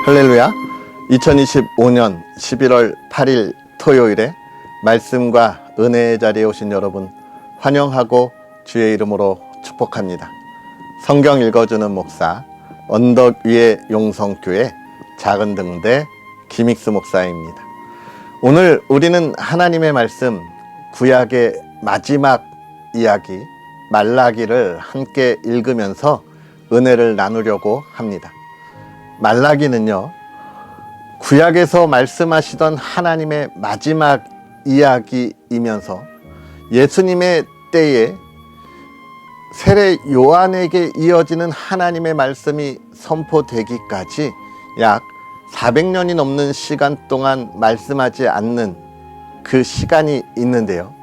할렐루야. 2025년 11월 8일 토요일에 말씀과 은혜의 자리에 오신 여러분 환영하고 주의 이름으로 축복합니다. 성경 읽어주는 목사 언덕 위의 용성교회 작은 등대 김익수 목사입니다. 오늘 우리는 하나님의 말씀 구약의 마지막 이야기 말라기를 함께 읽으면서 은혜를 나누려고 합니다. 말라기는요, 구약에서 말씀하시던 하나님의 마지막 이야기이면서 예수님의 때에 세례 요한에게 이어지는 하나님의 말씀이 선포되기까지 약 400년이 넘는 시간 동안 말씀하지 않는 그 시간이 있는데요.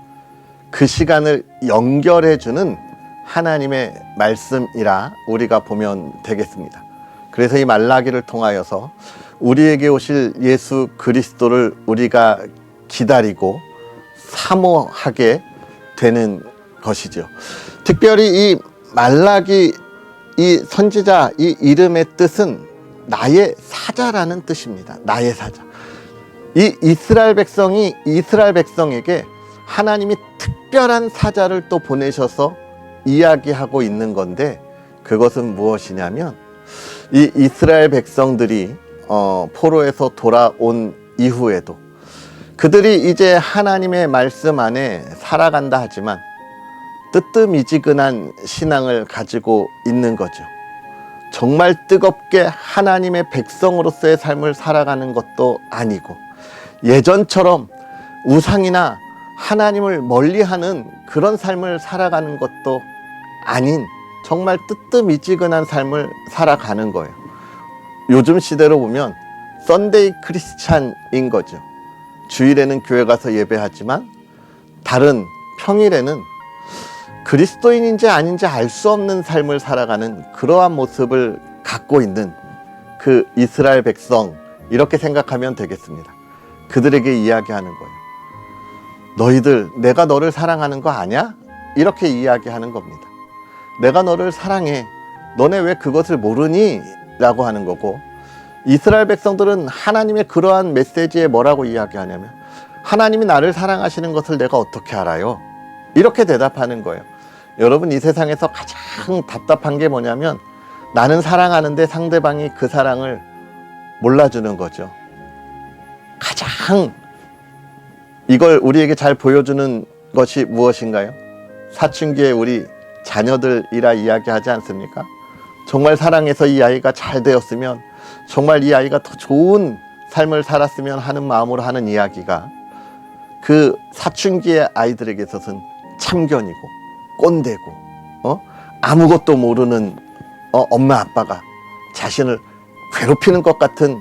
그 시간을 연결해주는 하나님의 말씀이라 우리가 보면 되겠습니다. 그래서 이 말라기를 통하여서 우리에게 오실 예수 그리스도를 우리가 기다리고 사모하게 되는 것이죠. 특별히 이 말라기 이 선지자 이 이름의 뜻은 나의 사자라는 뜻입니다. 나의 사자. 이 이스라엘 백성에게 하나님이 특별한 사자를 또 보내셔서 이야기하고 있는 건데, 그것은 무엇이냐면 이 이스라엘 백성들이 포로에서 돌아온 이후에도 그들이 이제 하나님의 말씀 안에 살아간다 하지만 뜨뜻미지근한 신앙을 가지고 있는 거죠. 정말 뜨겁게 하나님의 백성으로서의 삶을 살아가는 것도 아니고, 예전처럼 우상이나 하나님을 멀리하는 그런 삶을 살아가는 것도 아닌 정말 뜨뜻미지근한 삶을 살아가는 거예요. 요즘 시대로 보면 썬데이 크리스찬인 거죠. 주일에는 교회 가서 예배하지만 다른 평일에는 그리스도인인지 아닌지 알 수 없는 삶을 살아가는 그러한 모습을 갖고 있는 그 이스라엘 백성, 이렇게 생각하면 되겠습니다. 그들에게 이야기하는 거예요. 너희들 내가 너를 사랑하는 거 아냐? 이렇게 이야기하는 겁니다. 내가 너를 사랑해. 너네 왜 그것을 모르니? 라고 하는 거고, 이스라엘 백성들은 하나님의 그러한 메시지에 뭐라고 이야기하냐면, 하나님이 나를 사랑하시는 것을 내가 어떻게 알아요? 이렇게 대답하는 거예요. 여러분, 이 세상에서 가장 답답한 게 뭐냐면 나는 사랑하는데 상대방이 그 사랑을 몰라주는 거죠. 가장 이걸 우리에게 잘 보여주는 것이 무엇인가요? 사춘기에 우리 자녀들이라 이야기하지 않습니까? 정말 사랑해서 이 아이가 잘 되었으면, 정말 이 아이가 더 좋은 삶을 살았으면 하는 마음으로 하는 이야기가 그 사춘기의 아이들에게 있어서는 참견이고 꼰대고 아무것도 모르는 엄마 아빠가 자신을 괴롭히는 것 같은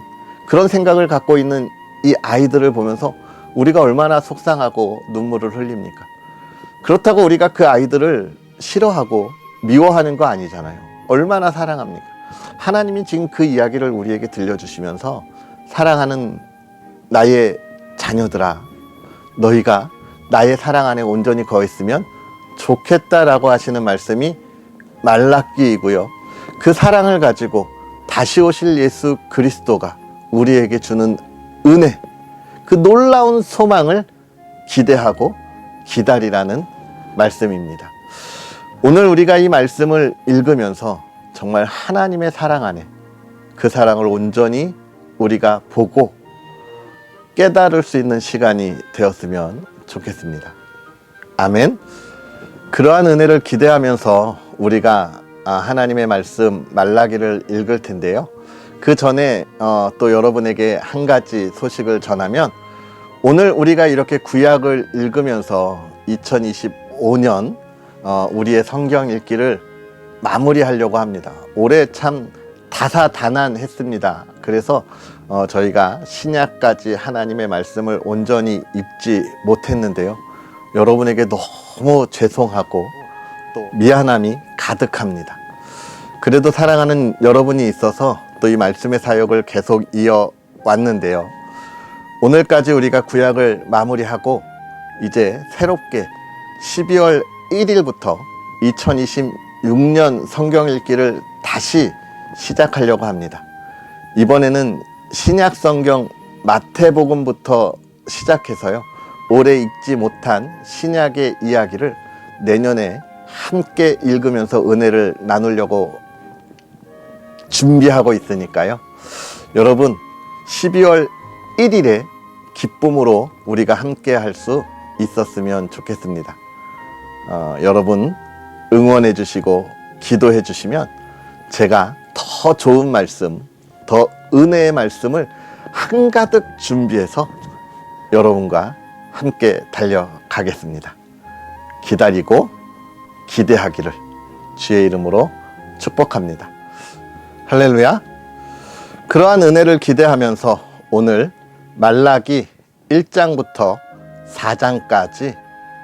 그런 생각을 갖고 있는 이 아이들을 보면서 우리가 얼마나 속상하고 눈물을 흘립니까? 그렇다고 우리가 그 아이들을 싫어하고 미워하는 거 아니잖아요. 얼마나 사랑합니까? 하나님이 지금 그 이야기를 우리에게 들려주시면서, 사랑하는 나의 자녀들아, 너희가 나의 사랑 안에 온전히 거했으면 좋겠다라고 하시는 말씀이 말라기이고요. 그 사랑을 가지고 다시 오실 예수 그리스도가 우리에게 주는 은혜, 그 놀라운 소망을 기대하고 기다리라는 말씀입니다. 오늘 우리가 이 말씀을 읽으면서 정말 하나님의 사랑 안에 그 사랑을 온전히 우리가 보고 깨달을 수 있는 시간이 되었으면 좋겠습니다. 아멘. 그러한 은혜를 기대하면서 우리가 하나님의 말씀 말라기를 읽을 텐데요. 그 전에 또 여러분에게 한 가지 소식을 전하면, 오늘 우리가 이렇게 구약을 읽으면서 2025년 우리의 성경 읽기를 마무리하려고 합니다. 올해 참 다사다난했습니다. 그래서 저희가 신약까지 하나님의 말씀을 온전히 읽지 못했는데요. 여러분에게 너무 죄송하고 또 미안함이 가득합니다. 그래도 사랑하는 여러분이 있어서 또 이 말씀의 사역을 계속 이어왔는데요. 오늘까지 우리가 구약을 마무리하고 이제 새롭게 12월 1일부터 2026년 성경 읽기를 다시 시작하려고 합니다. 이번에는 신약 성경 마태복음부터 시작해서요, 오래 읽지 못한 신약의 이야기를 내년에 함께 읽으면서 은혜를 나누려고 준비하고 있으니까요, 여러분 12월 1일에 기쁨으로 우리가 함께 할 수 있었으면 좋겠습니다. 여러분 응원해 주시고 기도해 주시면 제가 더 좋은 말씀, 더 은혜의 말씀을 한가득 준비해서 여러분과 함께 달려가겠습니다. 기다리고 기대하기를 주의 이름으로 축복합니다. 할렐루야. 그러한 은혜를 기대하면서 오늘 말라기 1장부터 4장까지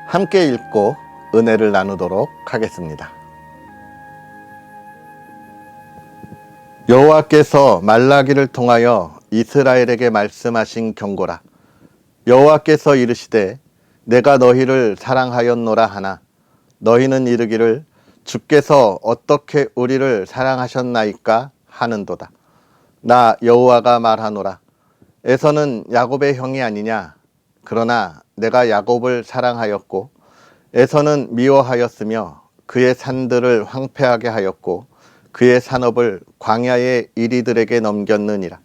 함께 읽고 은혜를 나누도록 하겠습니다. 여호와께서 말라기를 통하여 이스라엘에게 말씀하신 경고라. 여호와께서 이르시되 내가 너희를 사랑하였노라 하나 너희는 이르기를 주께서 어떻게 우리를 사랑하셨나이까 하는도다. 나 여호와가 말하노라. 에서는 야곱의 형이 아니냐. 그러나 내가 야곱을 사랑하였고 에서는 미워하였으며 그의 산들을 황폐하게 하였고 그의 산업을 광야의 이리들에게 넘겼느니라.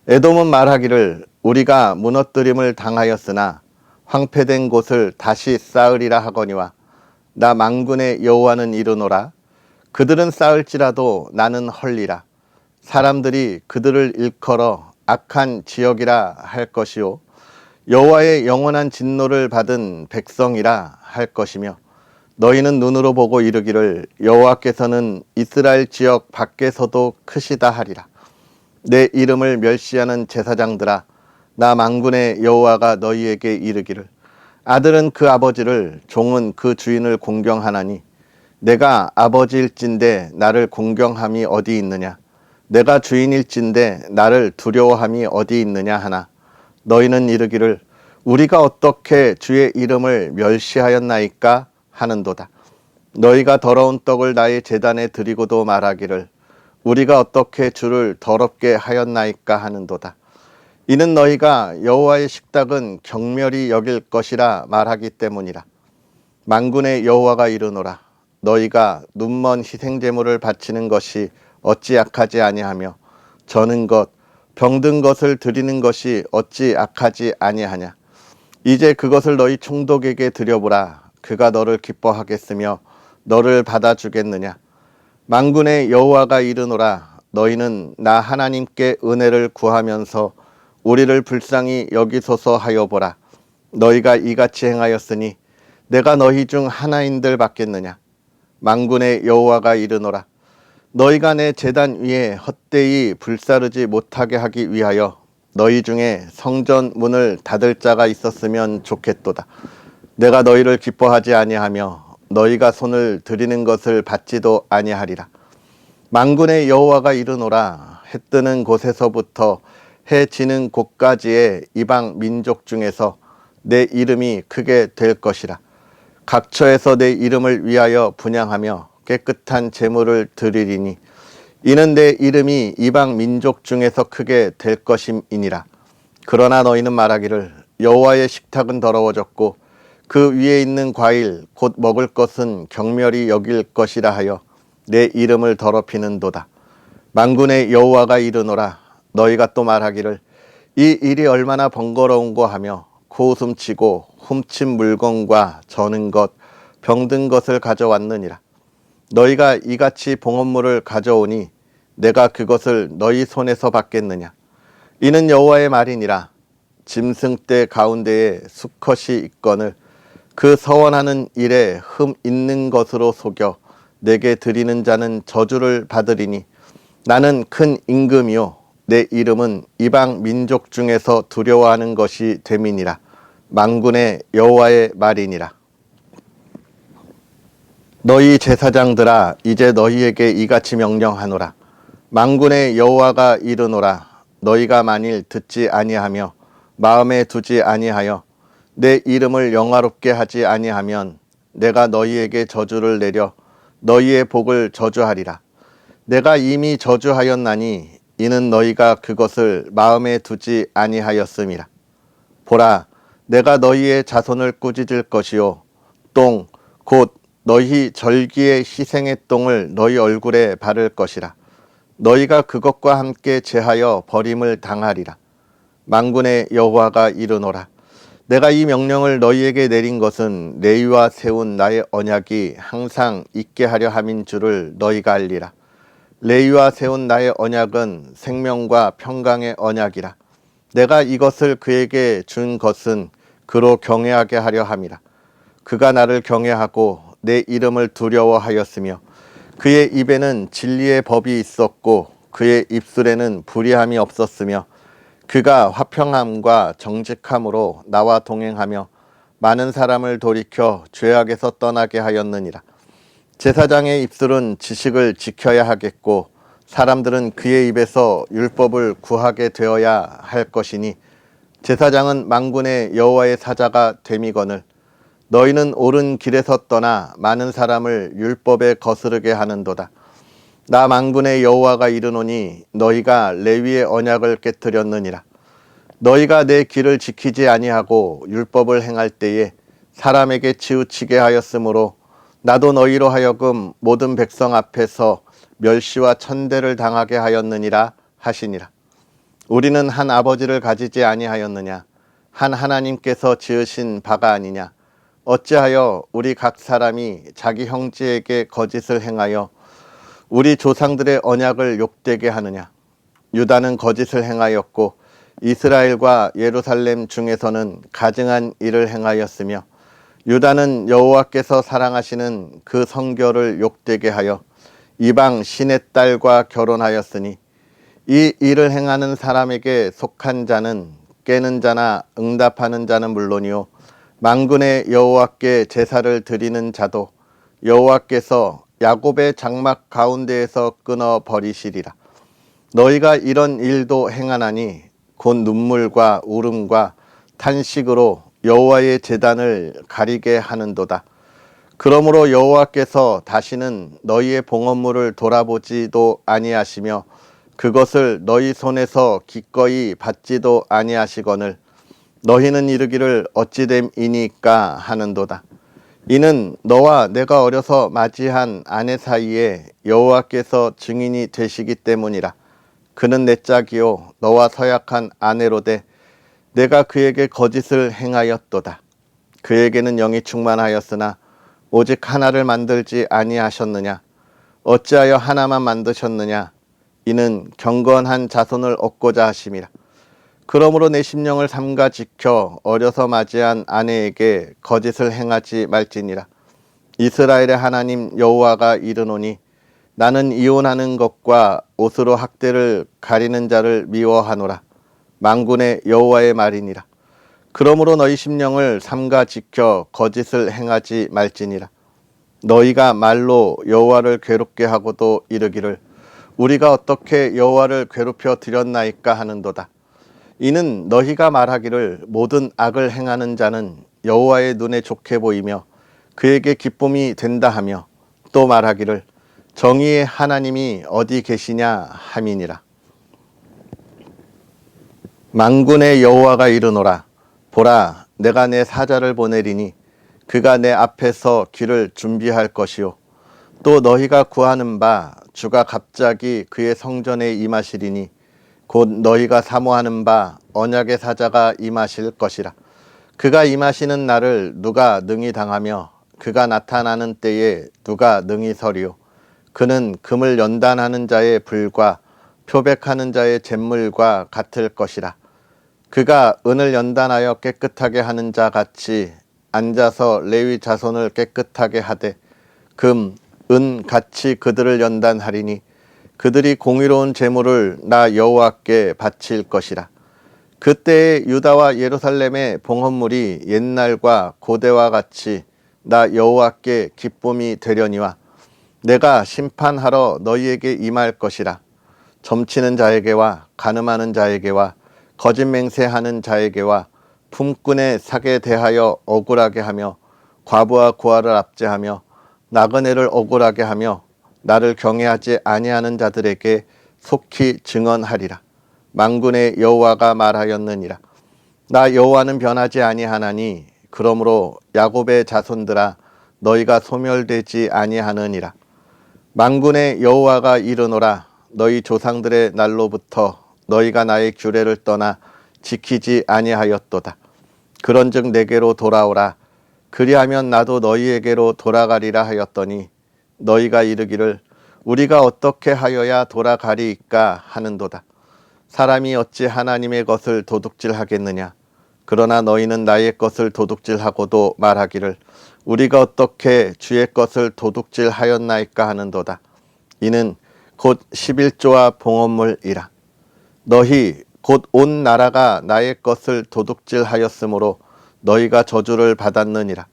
에돔은 말하기를 우리가 무너뜨림을 당하였으나 황폐된 곳을 다시 쌓으리라 하거니와 나 만군의 여호와는 이르노라. 그들은 쌓을지라도 나는 헐리라. 사람들이 그들을 일컬어 악한 지역이라 할 것이요 여호와의 영원한 진노를 받은 백성이라 할 것이며 너희는 눈으로 보고 이르기를 여호와께서는 이스라엘 지역 밖에서도 크시다 하리라. 내 이름을 멸시하는 제사장들아, 나 만군의 여호와가 너희에게 이르기를 아들은 그 아버지를, 종은 그 주인을 공경하나니 내가 아버지일진데 나를 공경함이 어디 있느냐. 내가 주인일진데 나를 두려워함이 어디 있느냐 하나 너희는 이르기를 우리가 어떻게 주의 이름을 멸시하였나이까 하는도다. 너희가 더러운 떡을 나의 제단에 드리고도 말하기를 우리가 어떻게 주를 더럽게 하였나이까 하는도다. 이는 너희가 여호와의 식탁은 경멸히 여길 것이라 말하기 때문이라. 만군의 여호와가 이르노라. 너희가 눈먼 희생제물을 바치는 것이 어찌 악하지 아니하며 저는 것, 병든 것을 드리는 것이 어찌 악하지 아니하냐. 이제 그것을 너희 총독에게 드려보라. 그가 너를 기뻐하겠으며 너를 받아주겠느냐. 만군의 여호와가 이르노라. 너희는 나 하나님께 은혜를 구하면서 우리를 불쌍히 여기소서 하여 보라. 너희가 이같이 행하였으니 내가 너희 중 하나인들 받겠느냐. 만군의 여호와가 이르노라. 너희가 내 제단 위에 헛되이 불사르지 못하게 하기 위하여 너희 중에 성전 문을 닫을 자가 있었으면 좋겠도다. 내가 너희를 기뻐하지 아니하며 너희가 손을 들이는 것을 받지도 아니하리라. 만군의 여호와가 이르노라. 해 뜨는 곳에서부터 해 지는 곳까지의 이방 민족 중에서 내 이름이 크게 될 것이라. 각처에서 내 이름을 위하여 분향하며 깨끗한 제물을 드리리니 이는 내 이름이 이방 민족 중에서 크게 될 것임이니라. 그러나 너희는 말하기를 여호와의 식탁은 더러워졌고 그 위에 있는 과일 곧 먹을 것은 경멸히 여길 것이라 하여 내 이름을 더럽히는도다. 만군의 여호와가 이르노라. 너희가 또 말하기를 이 일이 얼마나 번거로운고 하며 고웃음치고 훔친 물건과 저는 것, 병든 것을 가져왔느니라. 너희가 이같이 봉헌물을 가져오니 내가 그것을 너희 손에서 받겠느냐. 이는 여호와의 말이니라. 짐승떼 가운데에 수컷이 있거늘 그 서원하는 일에 흠 있는 것으로 속여 내게 드리는 자는 저주를 받으리니 나는 큰 임금이요 내 이름은 이방 민족 중에서 두려워하는 것이 됨이니라. 만군의 여호와의 말이니라. 너희 제사장들아, 이제 너희에게 이같이 명령하노라. 만군의 여호와가 이르노라. 너희가 만일 듣지 아니하며 마음에 두지 아니하여 내 이름을 영화롭게 하지 아니하면 내가 너희에게 저주를 내려 너희의 복을 저주하리라. 내가 이미 저주하였나니 이는 너희가 그것을 마음에 두지 아니하였음이라. 보라, 내가 너희의 자손을 꾸짖을 것이요 똥 곧 너희 절기의 희생의 똥을 너희 얼굴에 바를 것이라. 너희가 그것과 함께 제하여 버림을 당하리라. 만군의 여호와가 이르노라. 내가 이 명령을 너희에게 내린 것은 레위와 세운 나의 언약이 항상 있게 하려 함인 줄을 너희가 알리라. 레위와 세운 나의 언약은 생명과 평강의 언약이라. 내가 이것을 그에게 준 것은 그로 경외하게 하려 함이라. 그가 나를 경외하고 내 이름을 두려워하였으며 그의 입에는 진리의 법이 있었고 그의 입술에는 불의함이 없었으며 그가 화평함과 정직함으로 나와 동행하며 많은 사람을 돌이켜 죄악에서 떠나게 하였느니라. 제사장의 입술은 지식을 지켜야 하겠고 사람들은 그의 입에서 율법을 구하게 되어야 할 것이니 제사장은 만군의 여호와의 사자가 됨이거늘 너희는 옳은 길에서 떠나 많은 사람을 율법에 거스르게 하는도다. 나 만군의 여호와가 이르노니 너희가 레위의 언약을 깨뜨렸느니라. 너희가 내 길을 지키지 아니하고 율법을 행할 때에 사람에게 치우치게 하였으므로 나도 너희로 하여금 모든 백성 앞에서 멸시와 천대를 당하게 하였느니라 하시니라. 우리는 한 아버지를 가지지 아니하였느냐? 한 하나님께서 지으신 바가 아니냐? 어찌하여 우리 각 사람이 자기 형제에게 거짓을 행하여 우리 조상들의 언약을 욕되게 하느냐? 유다는 거짓을 행하였고 이스라엘과 예루살렘 중에서는 가증한 일을 행하였으며 유다는 여호와께서 사랑하시는 그 성결을 욕되게 하여 이방 신의 딸과 결혼하였으니 이 일을 행하는 사람에게 속한 자는 깨는 자나 응답하는 자는 물론이요 만군의 여호와께 제사를 드리는 자도 여호와께서 야곱의 장막 가운데에서 끊어 버리시리라. 너희가 이런 일도 행하나니 곧 눈물과 울음과 탄식으로 여호와의 제단을 가리게 하는도다. 그러므로 여호와께서 다시는 너희의 봉헌물을 돌아보지도 아니하시며 그것을 너희 손에서 기꺼이 받지도 아니하시거늘 너희는 이르기를 어찌됨이니까 하는도다. 이는 너와 내가 어려서 맞이한 아내 사이에 여호와께서 증인이 되시기 때문이라. 그는 내 짝이요 너와 서약한 아내로되 내가 그에게 거짓을 행하였도다. 그에게는 영이 충만하였으나 오직 하나를 만들지 아니하셨느냐? 어찌하여 하나만 만드셨느냐? 이는 경건한 자손을 얻고자 하심이라. 그러므로 내 심령을 삼가 지켜 어려서 맞이한 아내에게 거짓을 행하지 말지니라. 이스라엘의 하나님 여호와가 이르노니 나는 이혼하는 것과 옷으로 학대를 가리는 자를 미워하노라. 만군의 여호와의 말이니라. 그러므로 너희 심령을 삼가 지켜 거짓을 행하지 말지니라. 너희가 말로 여호와를 괴롭게 하고도 이르기를 우리가 어떻게 여호와를 괴롭혀 드렸나이까 하는도다. 이는 너희가 말하기를 모든 악을 행하는 자는 여호와의 눈에 좋게 보이며 그에게 기쁨이 된다 하며 또 말하기를 정의의 하나님이 어디 계시냐 함이니라. 만군의 여호와가 이르노라. 보라, 내가 내 사자를 보내리니 그가 내 앞에서 길을 준비할 것이요 또 너희가 구하는 바 주가 갑자기 그의 성전에 임하시리니 곧 너희가 사모하는 바 언약의 사자가 임하실 것이라. 그가 임하시는 날을 누가 능히 당하며 그가 나타나는 때에 누가 능히 서리요. 그는 금을 연단하는 자의 불과 표백하는 자의 잿물과 같을 것이라. 그가 은을 연단하여 깨끗하게 하는 자 같이 앉아서 레위 자손을 깨끗하게 하되 금, 은 같이 그들을 연단하리니 그들이 공의로운 제물을 나 여호와께 바칠 것이라. 그때에 유다와 예루살렘의 봉헌물이 옛날과 고대와 같이 나 여호와께 기쁨이 되려니와 내가 심판하러 너희에게 임할 것이라. 점치는 자에게와 가늠하는 자에게와 거짓 맹세하는 자에게와 품꾼의 사기에 대하여 억울하게 하며 과부와 고아를 압제하며 나그네를 억울하게 하며 나를 경외하지 아니하는 자들에게 속히 증언하리라. 만군의 여호와가 말하였느니라. 나 여호와는 변하지 아니하나니 그러므로 야곱의 자손들아 너희가 소멸되지 아니하느니라. 만군의 여호와가 이르노라. 너희 조상들의 날로부터 너희가 나의 규례를 떠나 지키지 아니하였도다. 그런즉 내게로 돌아오라. 그리하면 나도 너희에게로 돌아가리라 하였더니 너희가 이르기를 우리가 어떻게 하여야 돌아가리이까 하는도다. 사람이 어찌 하나님의 것을 도둑질하겠느냐. 그러나 너희는 나의 것을 도둑질하고도 말하기를 우리가 어떻게 주의 것을 도둑질하였나이까 하는도다. 이는 곧 11조와 봉헌물이라. 너희 곧 온 나라가 나의 것을 도둑질하였으므로 너희가 저주를 받았느니라.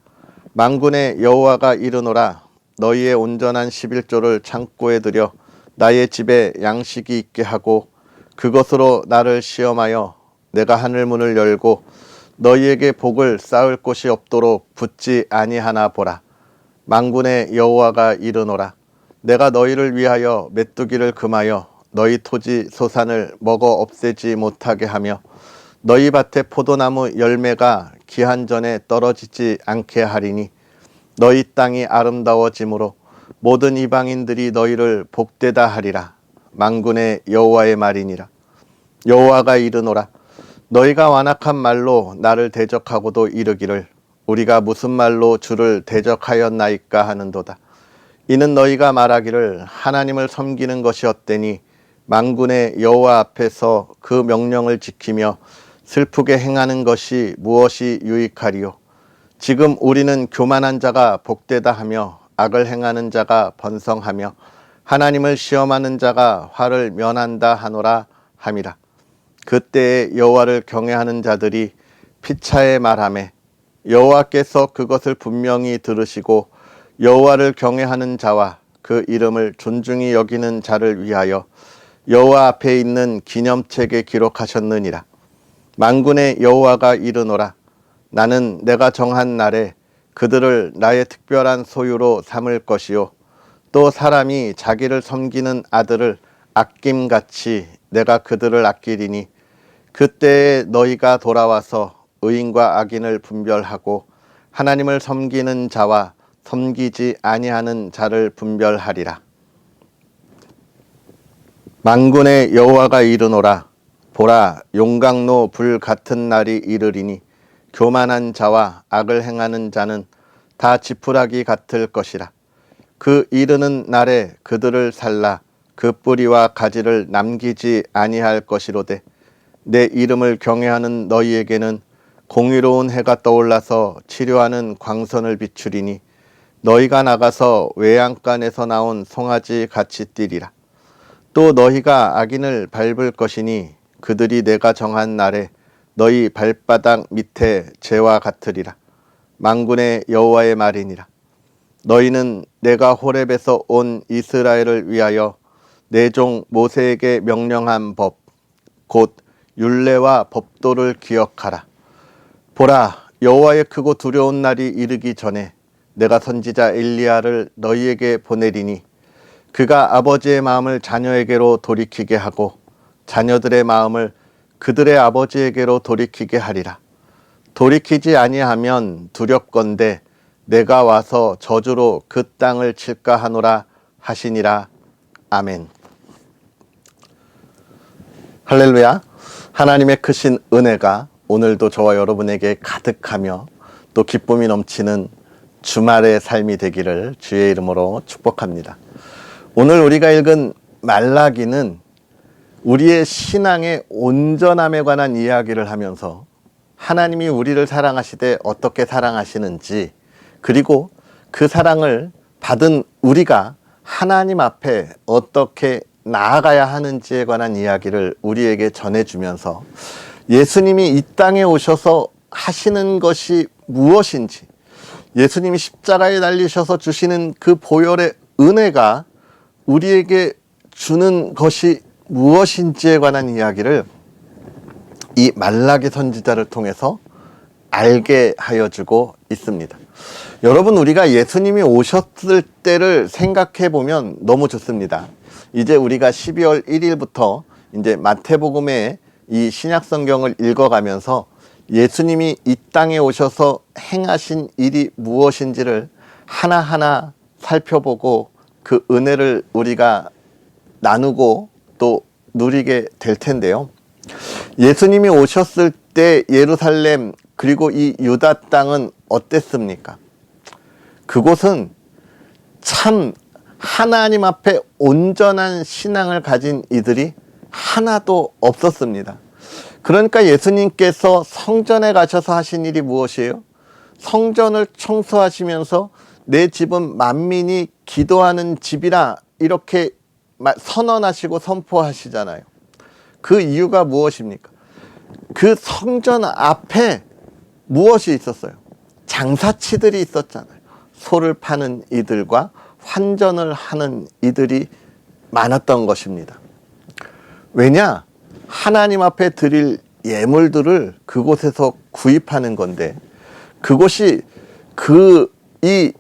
만군의 여호와가 이르노라. 너희의 온전한 11조를 창고에 들여 나의 집에 양식이 있게 하고 그것으로 나를 시험하여 내가 하늘문을 열고 너희에게 복을 쌓을 곳이 없도록 붙지 아니하나 보라. 만군의 여호와가 이르노라. 내가 너희를 위하여 메뚜기를 금하여 너희 토지 소산을 먹어 없애지 못하게 하며 너희 밭에 포도나무 열매가 기한 전에 떨어지지 않게 하리니 너희 땅이 아름다워짐으로 모든 이방인들이 너희를 복되다 하리라. 만군의 여호와의 말이니라. 여호와가 이르노라. 너희가 완악한 말로 나를 대적하고도 이르기를 우리가 무슨 말로 주를 대적하였나이까 하는도다. 이는 너희가 말하기를 하나님을 섬기는 것이 헛되니 만군의 여호와 앞에서 그 명령을 지키며 슬프게 행하는 것이 무엇이 유익하리요. 지금 우리는 교만한 자가 복되다 하며 악을 행하는 자가 번성하며 하나님을 시험하는 자가 화를 면한다 하노라 함이라. 그때에 여호와를 경외하는 자들이 피차에 말하매 여호와께서 그것을 분명히 들으시고 여호와를 경외하는 자와 그 이름을 존중히 여기는 자를 위하여 여호와 앞에 있는 기념책에 기록하셨느니라. 만군의 여호와가 이르노라. 나는 내가 정한 날에 그들을 나의 특별한 소유로 삼을 것이요 또 사람이 자기를 섬기는 아들을 아낌같이 내가 그들을 아끼리니 그때에 너희가 돌아와서 의인과 악인을 분별하고 하나님을 섬기는 자와 섬기지 아니하는 자를 분별하리라. 만군의 여호와가 이르노라. 보라, 용광로 불 같은 날이 이르리니 교만한 자와 악을 행하는 자는 다 지푸라기 같을 것이라. 그 이르는 날에 그들을 살라 그 뿌리와 가지를 남기지 아니할 것이로되 내 이름을 경외하는 너희에게는 공의로운 해가 떠올라서 치료하는 광선을 비추리니 너희가 나가서 외양간에서 나온 송아지 같이 뛰리라. 또 너희가 악인을 밟을 것이니 그들이 내가 정한 날에 너희 발바닥 밑에 재와 같으리라. 만군의 여호와의 말이니라. 너희는 내가 호렙에서 온 이스라엘을 위하여 내 종 모세에게 명령한 법 곧 율례와 법도를 기억하라. 보라, 여호와의 크고 두려운 날이 이르기 전에 내가 선지자 엘리야를 너희에게 보내리니 그가 아버지의 마음을 자녀에게로 돌이키게 하고 자녀들의 마음을 그들의 아버지에게로 돌이키게 하리라. 돌이키지 아니하면 두렵건대 내가 와서 저주로 그 땅을 칠까 하노라 하시니라. 아멘. 할렐루야. 하나님의 크신 은혜가 오늘도 저와 여러분에게 가득하며 또 기쁨이 넘치는 주말의 삶이 되기를 주의 이름으로 축복합니다. 오늘 우리가 읽은 말라기는 우리의 신앙의 온전함에 관한 이야기를 하면서 하나님이 우리를 사랑하시되 어떻게 사랑하시는지, 그리고 그 사랑을 받은 우리가 하나님 앞에 어떻게 나아가야 하는지에 관한 이야기를 우리에게 전해주면서 예수님이 이 땅에 오셔서 하시는 것이 무엇인지, 예수님이 십자가에 달리셔서 주시는 그 보혈의 은혜가 우리에게 주는 것이 무엇인지에 관한 이야기를 이 말라기 선지자를 통해서 알게 하여 주고 있습니다. 여러분, 우리가 예수님이 오셨을 때를 생각해 보면 너무 좋습니다. 이제 우리가 12월 1일부터 이제 마태복음의 이 신약 성경을 읽어가면서 예수님이 이 땅에 오셔서 행하신 일이 무엇인지를 하나하나 살펴보고 그 은혜를 우리가 나누고 또 누리게 될 텐데요. 예수님이 오셨을 때 예루살렘 그리고 이 유다 땅은 어땠습니까? 그곳은 참 하나님 앞에 온전한 신앙을 가진 이들이 하나도 없었습니다. 그러니까 예수님께서 성전에 가셔서 하신 일이 무엇이에요? 성전을 청소하시면서 내 집은 만민이 기도하는 집이라 이렇게 선언하시고 선포하시잖아요. 그 이유가 무엇입니까? 그 성전 앞에 무엇이 있었어요? 장사치들이 있었잖아요. 소를 파는 이들과 환전을 하는 이들이 많았던 것입니다. 왜냐? 하나님 앞에 드릴 예물들을 그곳에서 구입하는 건데, 그곳이 이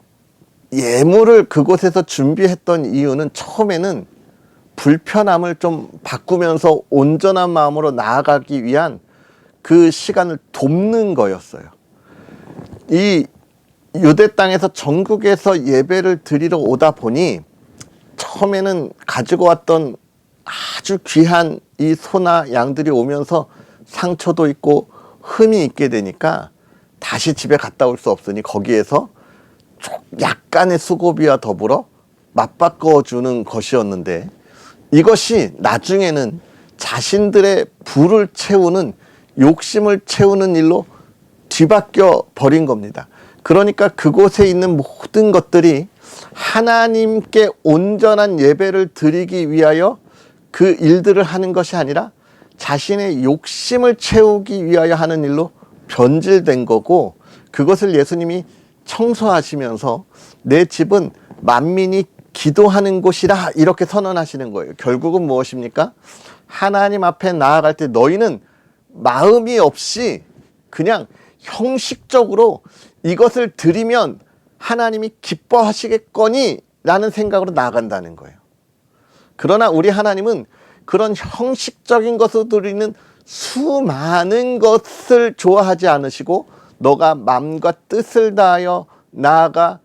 예물을 그곳에서 준비했던 이유는 처음에는 불편함을 좀 바꾸면서 온전한 마음으로 나아가기 위한 그 시간을 돕는 거였어요. 이 유대 땅에서 전국에서 예배를 드리러 오다 보니 처음에는 가지고 왔던 아주 귀한 이 소나 양들이 오면서 상처도 있고 흠이 있게 되니까 다시 집에 갔다 올 수 없으니 거기에서 약간의 수고비와 더불어 맞바꿔 주는 것이었는데, 이것이 나중에는 자신들의 부를 채우는, 욕심을 채우는 일로 뒤바뀌어 버린 겁니다. 그러니까 그곳에 있는 모든 것들이 하나님께 온전한 예배를 드리기 위하여 그 일들을 하는 것이 아니라 자신의 욕심을 채우기 위하여 하는 일로 변질된 거고, 그것을 예수님이 청소하시면서 내 집은 만민이 기도하는 곳이라 이렇게 선언하시는 거예요. 결국은 무엇입니까? 하나님 앞에 나아갈 때 너희는 마음이 없이 그냥 형식적으로 이것을 드리면 하나님이 기뻐하시겠거니 라는 생각으로 나아간다는 거예요. 그러나 우리 하나님은 그런 형식적인 것을 드리는 수많은 것을 좋아하지 않으시고, 너가 마음과 뜻을 다하여 나아가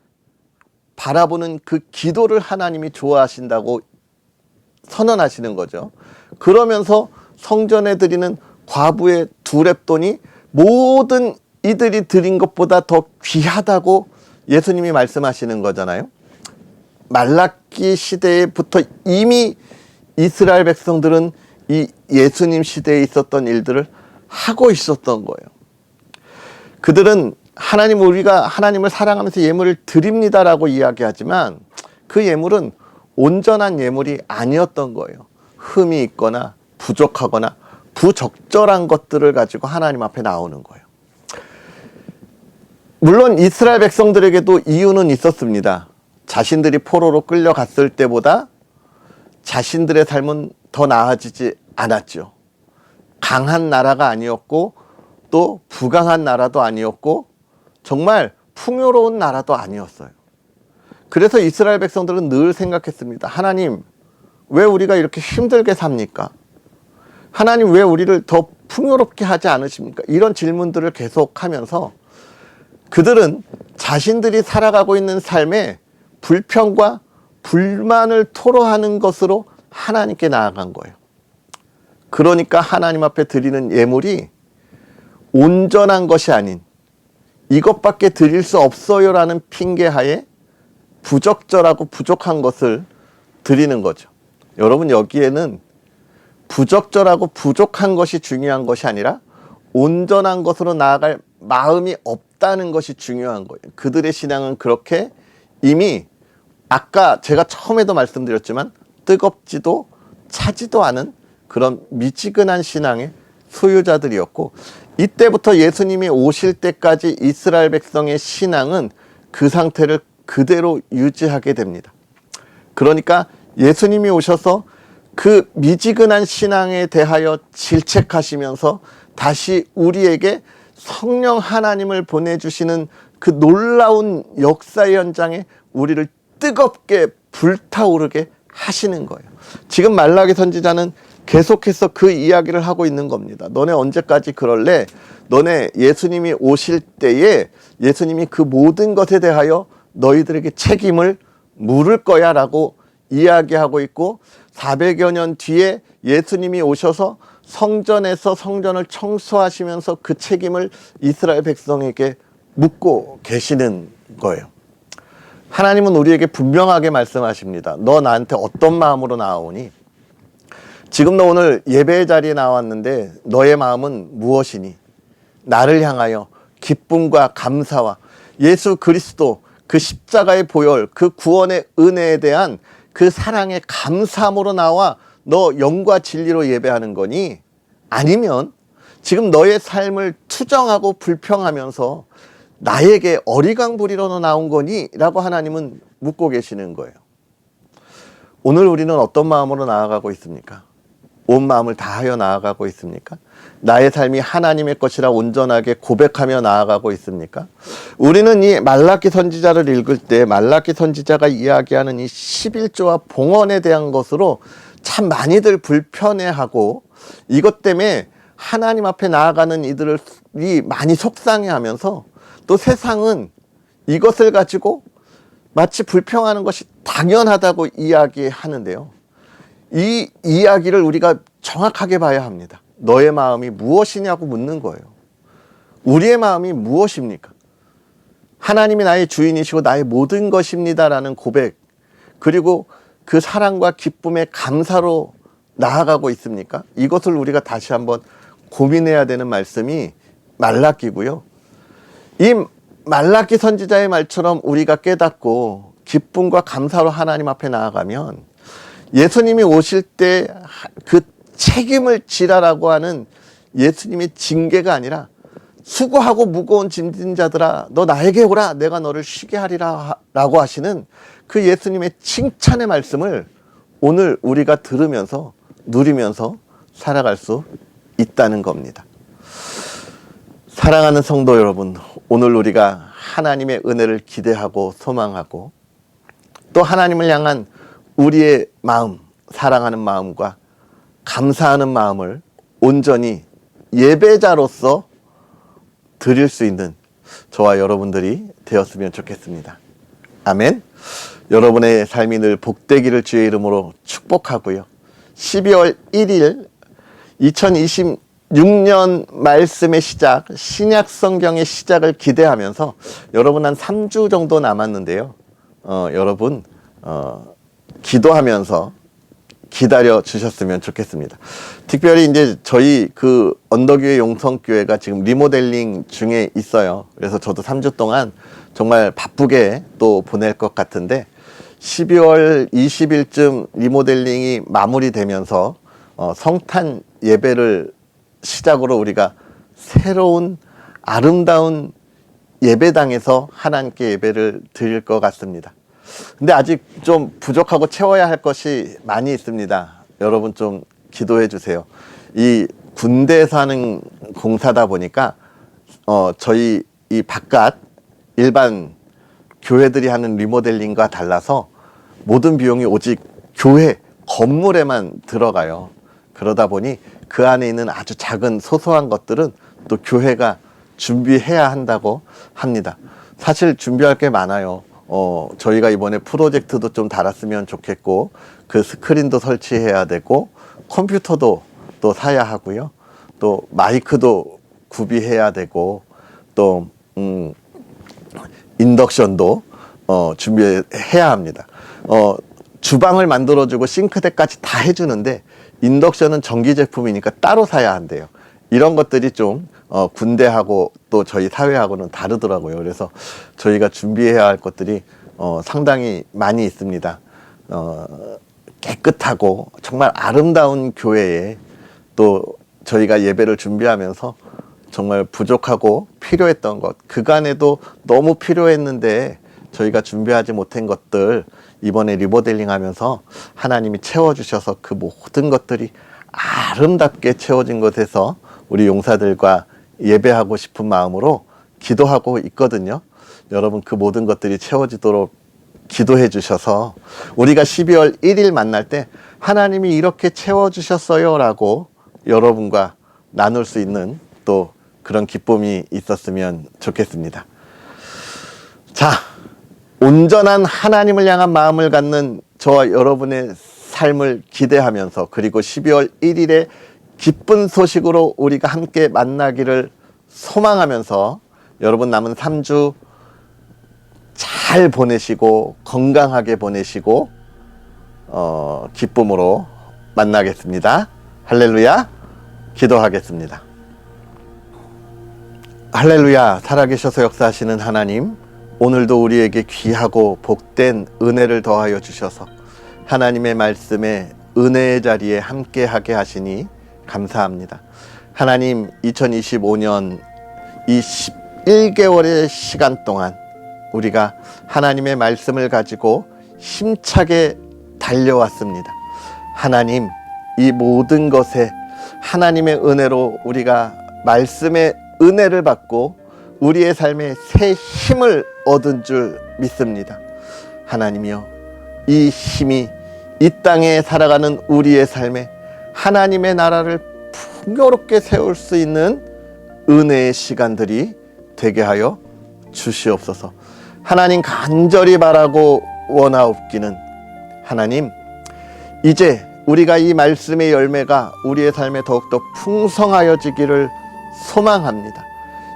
바라보는 그 기도를 하나님이 좋아하신다고 선언하시는 거죠. 그러면서 성전에 드리는 과부의 2렙돈이 모든 이들이 드린 것보다 더 귀하다고 예수님이 말씀하시는 거잖아요. 말라기 시대부터 이미 이스라엘 백성들은 이 예수님 시대에 있었던 일들을 하고 있었던 거예요. 그들은 우리가 하나님을 사랑하면서 예물을 드립니다라고 이야기하지만 그 예물은 온전한 예물이 아니었던 거예요. 흠이 있거나 부족하거나 부적절한 것들을 가지고 하나님 앞에 나오는 거예요. 물론 이스라엘 백성들에게도 이유는 있었습니다. 자신들이 포로로 끌려갔을 때보다 자신들의 삶은 더 나아지지 않았죠. 강한 나라가 아니었고 또 부강한 나라도 아니었고 정말 풍요로운 나라도 아니었어요. 그래서 이스라엘 백성들은 늘 생각했습니다. 하나님, 왜 우리가 이렇게 힘들게 삽니까? 하나님, 왜 우리를 더 풍요롭게 하지 않으십니까? 이런 질문들을 계속하면서 그들은 자신들이 살아가고 있는 삶에 불평과 불만을 토로하는 것으로 하나님께 나아간 거예요. 그러니까 하나님 앞에 드리는 예물이 온전한 것이 아닌 이것밖에 드릴 수 없어요라는 핑계하에 부적절하고 부족한 것을 드리는 거죠. 여러분, 여기에는 부적절하고 부족한 것이 중요한 것이 아니라 온전한 것으로 나아갈 마음이 없다는 것이 중요한 거예요. 그들의 신앙은 그렇게 이미 아까 제가 처음에도 말씀드렸지만 뜨겁지도 차지도 않은 그런 미지근한 신앙의 소유자들이었고, 이때부터 예수님이 오실 때까지 이스라엘 백성의 신앙은 그 상태를 그대로 유지하게 됩니다. 그러니까 예수님이 오셔서 그 미지근한 신앙에 대하여 질책하시면서 다시 우리에게 성령 하나님을 보내주시는 그 놀라운 역사의 현장에 우리를 뜨겁게 불타오르게 하시는 거예요. 지금 말라기 선지자는 계속해서 그 이야기를 하고 있는 겁니다. 너네 언제까지 그럴래? 너네 예수님이 오실 때에 예수님이 그 모든 것에 대하여 너희들에게 책임을 물을 거야 라고 이야기하고 있고, 400여 년 뒤에 예수님이 오셔서 성전에서 성전을 청소하시면서 그 책임을 이스라엘 백성에게 묻고 계시는 거예요. 하나님은 우리에게 분명하게 말씀하십니다. 너 나한테 어떤 마음으로 나아오니? 지금 너 오늘 예배의 자리에 나왔는데 너의 마음은 무엇이니? 나를 향하여 기쁨과 감사와 예수 그리스도 그 십자가의 보혈, 그 구원의 은혜에 대한 그 사랑의 감사함으로 나와 너 영과 진리로 예배하는 거니? 아니면 지금 너의 삶을 투정하고 불평하면서 나에게 어리광 부리러 나온 거니? 라고 하나님은 묻고 계시는 거예요. 오늘 우리는 어떤 마음으로 나아가고 있습니까? 온 마음을 다하여 나아가고 있습니까? 나의 삶이 하나님의 것이라 온전하게 고백하며 나아가고 있습니까? 우리는 이 말라기 선지자를 읽을 때 말라기 선지자가 이야기하는 이 11조와 봉헌에 대한 것으로 참 많이들 불편해하고, 이것 때문에 하나님 앞에 나아가는 이들이 많이 속상해하면서, 또 세상은 이것을 가지고 마치 불평하는 것이 당연하다고 이야기하는데요. 이 이야기를 우리가 정확하게 봐야 합니다. 너의 마음이 무엇이냐고 묻는 거예요. 우리의 마음이 무엇입니까? 하나님이 나의 주인이시고 나의 모든 것입니다라는 고백, 그리고 그 사랑과 기쁨의 감사로 나아가고 있습니까? 이것을 우리가 다시 한번 고민해야 되는 말씀이 말라기고요. 이 말라기 선지자의 말처럼 우리가 깨닫고 기쁨과 감사로 하나님 앞에 나아가면 예수님이 오실 때 그 책임을 지라라고 하는 예수님의 징계가 아니라, 수고하고 무거운 짐진 자들아 너 나에게 오라 내가 너를 쉬게 하리라 라고 하시는 그 예수님의 칭찬의 말씀을 오늘 우리가 들으면서 누리면서 살아갈 수 있다는 겁니다. 사랑하는 성도 여러분, 오늘 우리가 하나님의 은혜를 기대하고 소망하고 또 하나님을 향한 우리의 마음, 사랑하는 마음과 감사하는 마음을 온전히 예배자로서 드릴 수 있는 저와 여러분들이 되었으면 좋겠습니다. 아멘. 여러분의 삶이 늘 복되기를 주의 이름으로 축복하고요. 12월 1일 2026년 말씀의 시작, 신약 성경의 시작을 기대하면서 여러분 한 3주 정도 남았는데요. 여러분 기도하면서 기다려 주셨으면 좋겠습니다. 특별히 이제 저희 그 언덕교회 용성교회가 지금 리모델링 중에 있어요. 그래서 저도 3주 동안 정말 바쁘게 또 보낼 것 같은데, 12월 20일쯤 리모델링이 마무리되면서 성탄 예배를 시작으로 우리가 새로운 아름다운 예배당에서 하나님께 예배를 드릴 것 같습니다. 근데 아직 좀 부족하고 채워야 할 것이 많이 있습니다. 여러분 좀 기도해 주세요. 이 군대에서 하는 공사다 보니까 저희 이 바깥 일반 교회들이 하는 리모델링과 달라서 모든 비용이 오직 교회 건물에만 들어가요. 그러다 보니 그 안에 있는 아주 작은 소소한 것들은 또 교회가 준비해야 한다고 합니다. 사실 준비할 게 많아요. 저희가 이번에 프로젝트도 좀 달았으면 좋겠고, 그 스크린도 설치해야 되고, 컴퓨터도 또 사야 하고요. 또 마이크도 구비해야 되고, 또 인덕션도 준비해야 합니다. 주방을 만들어주고 싱크대까지 다 해주는데 인덕션은 전기 제품이니까 따로 사야 한대요. 이런 것들이 좀 군대하고 또 저희 사회하고는 다르더라고요. 그래서 저희가 준비해야 할 것들이 상당히 많이 있습니다. 깨끗하고 정말 아름다운 교회에 또 저희가 예배를 준비하면서 정말 부족하고 필요했던 것, 그간에도 너무 필요했는데 저희가 준비하지 못한 것들 이번에 리모델링 하면서 하나님이 채워주셔서 그 모든 것들이 아름답게 채워진 것에서 우리 용사들과 예배하고 싶은 마음으로 기도하고 있거든요. 여러분 그 모든 것들이 채워지도록 기도해 주셔서 우리가 12월 1일 만날 때 하나님이 이렇게 채워주셨어요 라고 여러분과 나눌 수 있는 또 그런 기쁨이 있었으면 좋겠습니다. 자, 온전한 하나님을 향한 마음을 갖는 저와 여러분의 삶을 기대하면서, 그리고 12월 1일에 기쁜 소식으로 우리가 함께 만나기를 소망하면서 여러분 남은 3주 잘 보내시고 건강하게 보내시고 기쁨으로 만나겠습니다. 할렐루야. 기도하겠습니다. 할렐루야. 살아계셔서 역사하시는 하나님, 오늘도 우리에게 귀하고 복된 은혜를 더하여 주셔서 하나님의 말씀에 은혜의 자리에 함께하게 하시니 감사합니다. 하나님, 2025년 이 11개월의 시간 동안 우리가 하나님의 말씀을 가지고 힘차게 달려왔습니다. 하나님, 이 모든 것에 하나님의 은혜로 우리가 말씀의 은혜를 받고 우리의 삶에 새 힘을 얻은 줄 믿습니다. 하나님이여, 이 힘이 이 땅에 살아가는 우리의 삶에 하나님의 나라를 풍요롭게 세울 수 있는 은혜의 시간들이 되게 하여 주시옵소서. 하나님, 간절히 바라고 원하옵기는 하나님, 이제 우리가 이 말씀의 열매가 우리의 삶에 더욱더 풍성하여지기를 소망합니다.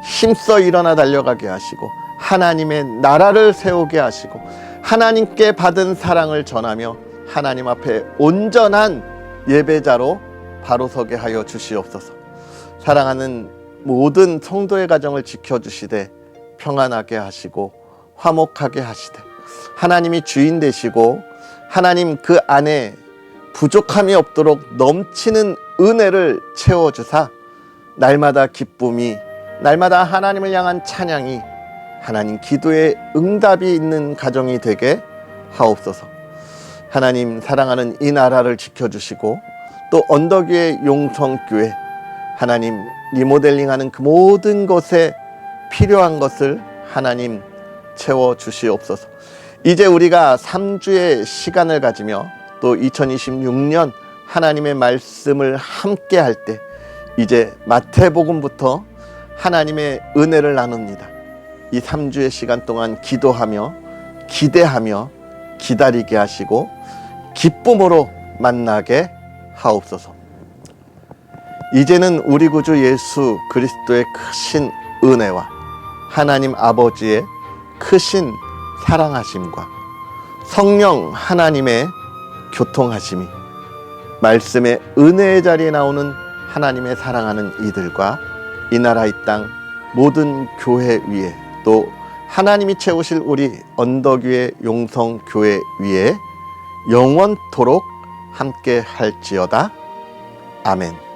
힘써 일어나 달려가게 하시고 하나님의 나라를 세우게 하시고 하나님께 받은 사랑을 전하며 하나님 앞에 온전한 예배자로 바로 서게 하여 주시옵소서. 사랑하는 모든 성도의 가정을 지켜주시되 평안하게 하시고 화목하게 하시되 하나님이 주인 되시고 하나님 그 안에 부족함이 없도록 넘치는 은혜를 채워주사 날마다 기쁨이, 날마다 하나님을 향한 찬양이, 하나님 기도의 응답이 있는 가정이 되게 하옵소서. 하나님, 사랑하는 이 나라를 지켜주시고 또 언덕위의 용성교회, 하나님 리모델링하는 그 모든 것에 필요한 것을 하나님 채워주시옵소서. 이제 우리가 3주의 시간을 가지며 또 2026년 하나님의 말씀을 함께 할 때 이제 마태복음부터 하나님의 은혜를 나눕니다. 이 3주의 시간 동안 기도하며 기대하며 기다리게 하시고 기쁨으로 만나게 하옵소서. 이제는 우리 구주 예수 그리스도의 크신 은혜와 하나님 아버지의 크신 사랑하심과 성령 하나님의 교통하심이, 말씀의 은혜의 자리에 나오는 하나님의 사랑하는 이들과 이 나라 이 땅 모든 교회 위에, 또 하나님이 채우실 우리 언덕 위의 용성교회 위에 영원토록 함께 할지어다. 아멘.